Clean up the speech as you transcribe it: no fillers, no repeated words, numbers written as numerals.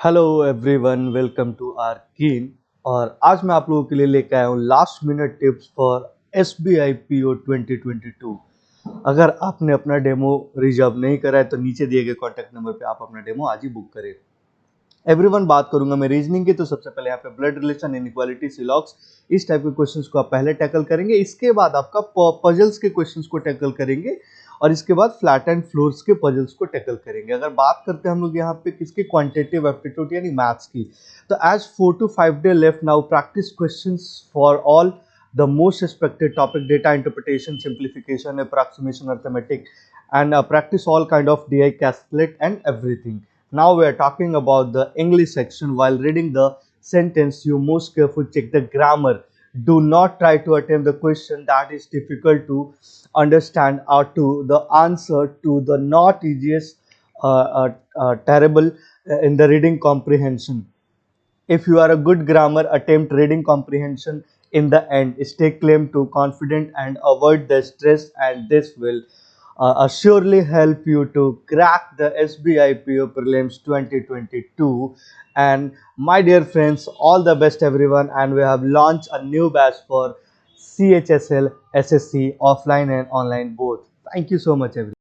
Hello everyone, welcome to Arkin. और आज मैं आप लोगों के लिए लेकर आया हूँ last minute tips for SBI PO 2022। अगर आपने अपना डेमो रिजर्व नहीं करा है तो नीचे दिए गए कॉन्टैक्ट नंबर पे आप अपना डेमो आज ही बुक करें। एवरीवन, बात करूंगा मैं रीजनिंग की। तो सबसे पहले यहाँ पे ब्लड रिलेशन, इनइक्वालिटी, सिलॉक्स, इस टाइप के क्वेश्चंस को आप पहले टैकल करेंगे। इसके बाद आपका पजल्स के क्वेश्चंस को टैकल करेंगे और इसके बाद फ्लैट एंड फ्लोर्स के पजल्स को टैकल करेंगे। अगर बात करते हैं हम लोग यहाँ पे किसकी, क्वांटिटेटिव एप्टीट्यूड यानी मैथ्स की, तो as 4 to 5 day left now, practice questions for all the most expected topic: data interpretation, simplification, approximation, arithmetic, and practice all kind of DI calculate and everything. Now we are talking about the English section. While reading the sentence, you most carefully check the grammar. Do not try to attempt the question that is difficult to understand or to the answer to the not easiest terrible in the reading comprehension. If you are a good grammar, attempt reading comprehension in the end. Stay claim to confident and avoid the stress, and this will surely help you to crack the SBI PO Prelims 2022. And my dear friends, all the best everyone, and we have launched a new batch for CHSL, SSC, offline and online both. Thank you so much everyone.